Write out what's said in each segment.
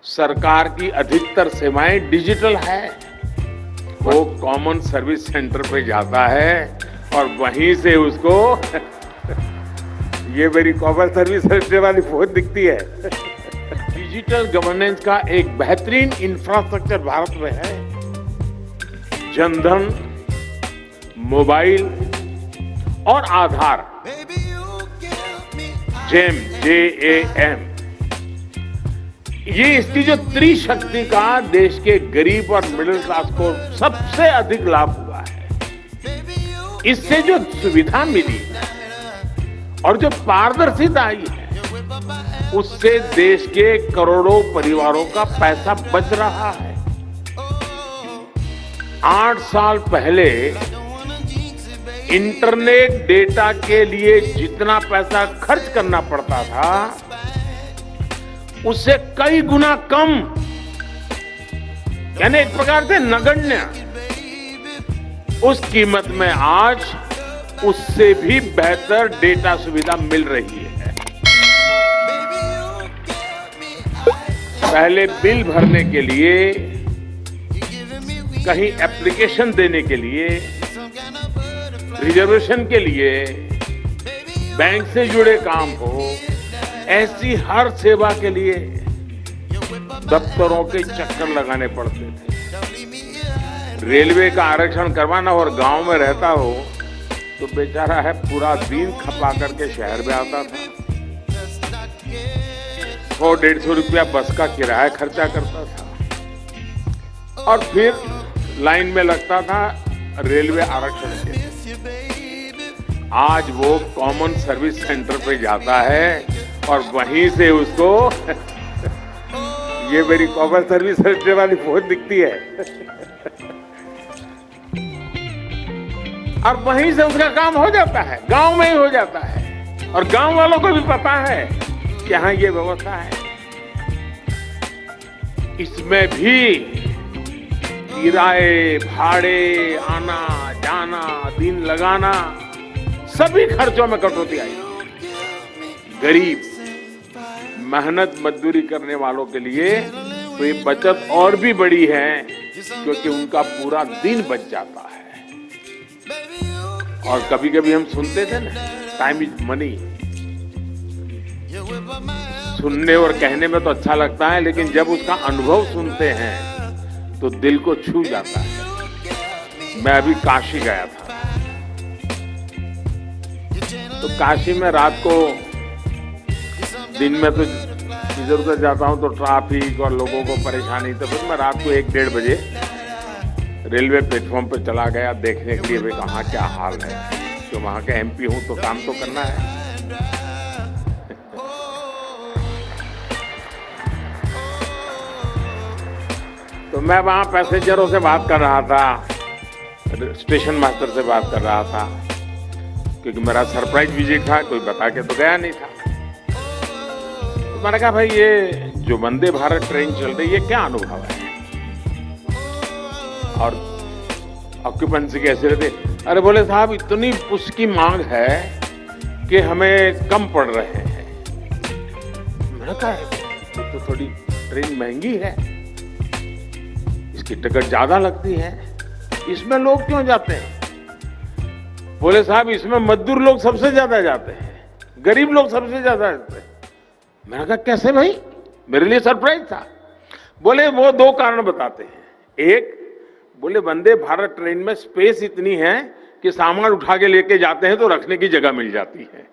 सरकार की अधिकतर सेवाएं डिजिटल है। वो कॉमन सर्विस सेंटर पे जाता है और वहीं से उसको ये मेरी कॉमन सर्विस सेंटर वाली फोन दिखती है। डिजिटल गवर्नेंस का एक बेहतरीन इंफ्रास्ट्रक्चर भारत में है। जनधन, मोबाइल और आधार, JAM, ये इसकी जो त्रिशक्ति का देश के गरीब और मिडिल क्लास को सबसे अधिक लाभ हुआ है। इससे जो सुविधा मिली और जो पारदर्शिता आई है, उससे देश के करोड़ों परिवारों का पैसा बच रहा है। 8 साल पहले इंटरनेट डेटा के लिए जितना पैसा खर्च करना पड़ता था, उससे कई गुना कम, यानी एक प्रकार से नगण्य, उस कीमत में आज उससे भी बेहतर डेटा सुविधा मिल रही है। पहले बिल भरने के लिए, कहीं एप्लीकेशन देने के लिए, रिजर्वेशन के लिए, बैंक से जुड़े काम हो, ऐसी हर सेवा के लिए दफ्तरों के चक्कर लगाने पड़ते थे। रेलवे का आरक्षण करवाना और गांव में रहता हो तो बेचारा है पूरा दिन खपा करके शहर में आता था। 100-150 रुपया बस का किराया खर्चा करता था और फिर लाइन में लगता था रेलवे आरक्षण के लिए। आज वो कॉमन सर्विस सेंटर पे जाता है और वहीं से उसको ये मेरी कॉमन सर्विस सेंटर वाली फोन दिखती है और वहीं से उसका काम हो जाता है, गांव में ही हो जाता है। और गांव वालों को भी पता है कि हाँ ये व्यवस्था है। इसमें भी किराए, भाड़े, आना जाना, दिन लगाना, सभी खर्चों में कटौती आई। गरीब, मेहनत मजदूरी करने वालों के लिए तो ये बचत और भी बड़ी है, क्योंकि उनका पूरा दिन बच जाता है। और कभी कभी हम सुनते थे ना, टाइम इज मनी। सुनने और कहने में तो अच्छा लगता है, लेकिन जब उसका अनुभव सुनते हैं तो दिल को छू जाता है। मैं अभी काशी गया था, तो काशी में रात को, दिन में तो इधर उधर जाता हूं तो ट्रैफिक और लोगों को परेशानी, तो फिर मैं रात को 1-1:30 बजे रेलवे प्लेटफॉर्म पर चला गया देखने के लिए भाई कहाँ क्या हाल है। तो वहां के MP हूं तो काम तो करना है। तो मैं वहां पैसेंजरों से बात कर रहा था, स्टेशन मास्टर से बात कर रहा था, क्योंकि मेरा सरप्राइज विजिट था, कोई बता के तो गया नहीं था। तो मैंने कहा भाई ये जो वंदे भारत ट्रेन चल रही है, क्या अनुभव है और ऑक्यूपेंसी कैसे रहती? अरे बोले साहब इतनी उसकी मांग है कि हमें कम पड़ रहे हैं। मैंने कहा तो थोड़ी ट्रेन महंगी है, इसकी टिकट ज्यादा लगती है, इसमें लोग क्यों जाते हैं? बोले साहब इसमें मजदूर लोग सबसे ज्यादा जाते हैं, गरीब लोग सबसे ज्यादा जाते हैं। मैंने कहा कैसे भाई? मेरे लिए सरप्राइज था। बोले वो 2 कारण बताते हैं। एक, बोले वंदे भारत ट्रेन में स्पेस इतनी है कि सामान उठा के लेके जाते हैं तो रखने की जगह मिल जाती है।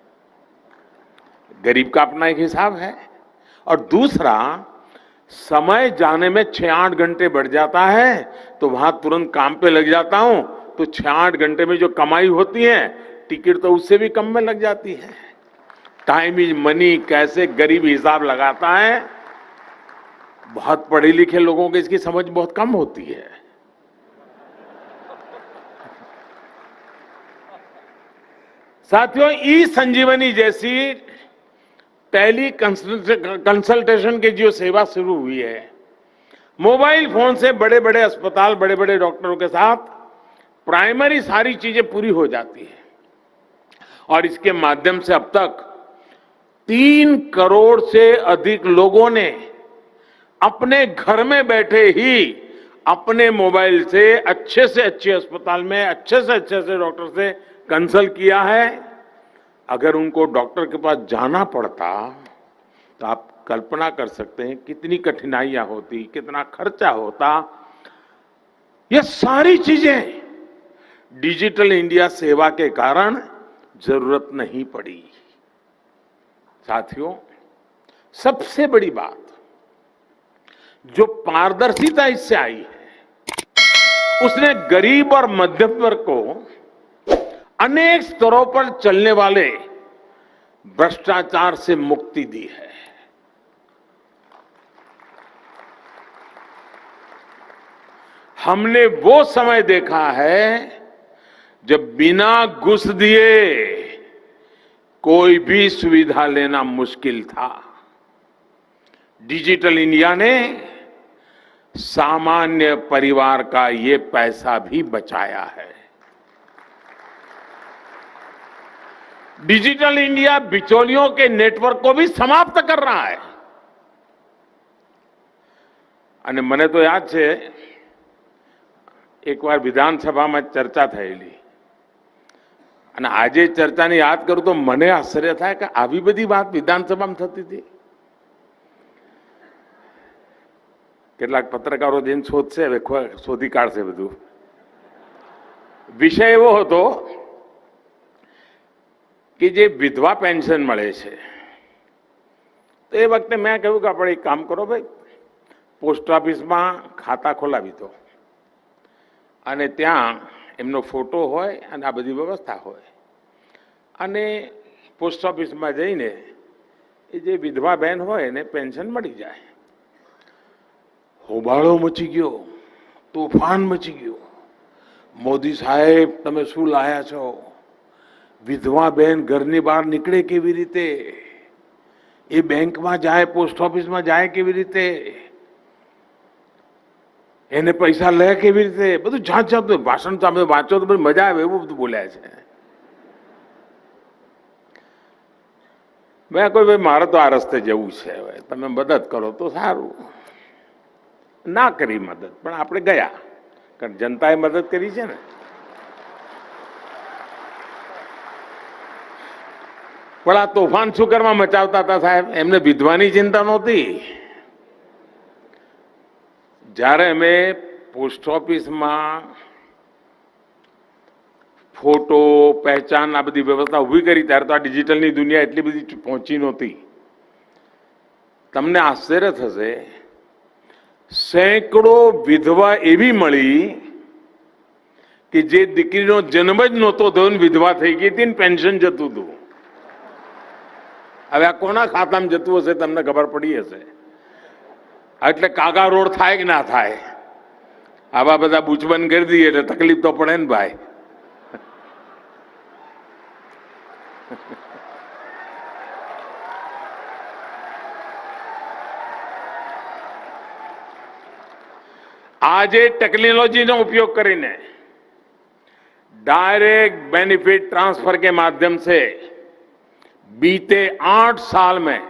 गरीब का अपना एक हिसाब है। और दूसरा, समय जाने में 6-8 घंटे बढ़ जाता है, तो वहां तुरंत काम पे लग जाता हूं, तो 6-8 घंटे में जो कमाई होती है, टिकट तो उससे भी कम में लग जाती है। टाइम इज मनी कैसे गरीब हिसाब लगाता है, बहुत पढ़े लिखे लोगों को इसकी समझ बहुत कम होती है। साथियों, ई संजीवनी जैसी टेली कंसल्टेशन की जो सेवा शुरू हुई है, मोबाइल फोन से बड़े बड़े अस्पताल, बड़े बड़े डॉक्टरों के साथ प्राइमरी सारी चीजें पूरी हो जाती है। और इसके माध्यम से अब तक 3 करोड़ से अधिक लोगों ने अपने घर में बैठे ही अपने मोबाइल से अच्छे अस्पताल में अच्छे से डॉक्टर से कंसल्ट किया है। अगर उनको डॉक्टर के पास जाना पड़ता तो आप कल्पना कर सकते हैं कितनी कठिनाइयां होती, कितना खर्चा होता। ये सारी चीजें डिजिटल इंडिया सेवा के कारण जरूरत नहीं पड़ी। साथियों, सबसे बड़ी बात जो पारदर्शिता इससे आई है, उसने गरीब और मध्यम वर्ग को अनेक स्तरों पर चलने वाले भ्रष्टाचार से मुक्ति दी है। हमने वो समय देखा है जब बिना घूस दिए कोई भी सुविधा लेना मुश्किल था। डिजिटल इंडिया ने सामान्य परिवार का ये पैसा भी बचाया है। डिजिटल इंडिया बिचौलियों के नेटवर्क को भी समाप्त कर रहा है। અને મને તો યાદ છે એકવાર વિધાનસભામાં ચર્ચા થયેલી અને આજે ચર્ચાને યાદ કરું તો મને આશ્ચર્ય થાય કે આવી બધી વાત વિધાનસભામાં થતી હતી। કેટલાક પત્રકારો જઈને શોધશે, હવે શોધી કાઢશે બધું। વિષય એવો હતો કે જે વિધવા પેન્શન મળે છે તો એ વખતે મેં કહ્યું કે આપણે એક કામ કરો ભાઈ, પોસ્ટ ઓફિસમાં ખાતા ખોલાવી દો અને ત્યાં એમનો ફોટો હોય અને આ બધી વ્યવસ્થા હોય અને પોસ્ટ ઓફિસમાં જઈને એ જે વિધવા બહેન હોય એને પેન્શન મળી જાય। હોબાળો મચી ગયો, તોફાન મચી ગયો। મોદી સાહેબ તમે શું લાયા છો? વિધવા બહેન ઘરની બહાર નીકળે કેવી રીતે? એ બેંકમાં જાય, પોસ્ટ ઓફિસમાં જાય કેવી રીતે? એને પૈસા લે કેવી રીતે? બધું જાત જાતનું ભાષણ તમે વાંચો તો બધી મજા આવે એવું બધું બોલ્યા છે। મેં કોઈ ભાઈ મારે તો આ રસ્તે જવું છે, હવે તમે મદદ કરો તો સારું। ના કરી મદદ, પણ આપણે ગયા કારણ જનતાએ મદદ કરી છે ને। પણ આ તોફાન શું કરવા મચાવતા હતા સાહેબ? એમને વિધવાની ચિંતા નહોતી। જ્યારે અમે પોસ્ટ ઓફિસમાં ફોટો, પહેચાન આ બધી વ્યવસ્થા ઊભી કરી ત્યારે તો આ ડિજિટલની દુનિયા એટલી બધી પહોંચી નહોતી। તમને આશ્ચર્ય થશે, સેંકડો વિધવા એવી મળી કે જે દીકરીનો જન્મ જ નહોતો થયો ને વિધવા થઈ ગઈ હતી ને પેન્શન જતું હતું। હવે આ કોના ખાતામાં જતું હશે તમને ખબર પડી હશે। એટલે કાગા રોડ થાય કે ના થાય? આવા બધા બૂચબંધ કરી દઈએ એટલે તકલીફ તો પડે ને ભાઈ। આજે ટેકનોલોજીનો उपयोग કરીને डायरेक्ट बेनिफिट ट्रांसफर के माध्यम से बीते 8 साल में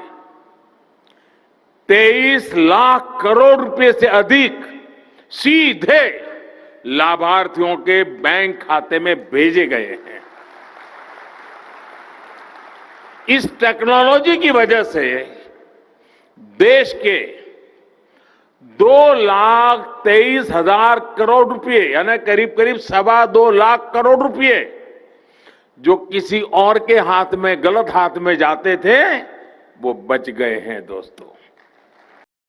23 लाख करोड़ रुपए से अधिक सीधे लाभार्थियों के बैंक खाते में भेजे गए हैं। इस टेक्नोलॉजी की वजह से देश के 2,23,000 करोड़ रुपए यानी करीब करीब 2.25 लाख करोड़ रुपए जो किसी और के हाथ में, गलत हाथ में जाते थे, वो बच गए हैं दोस्तों।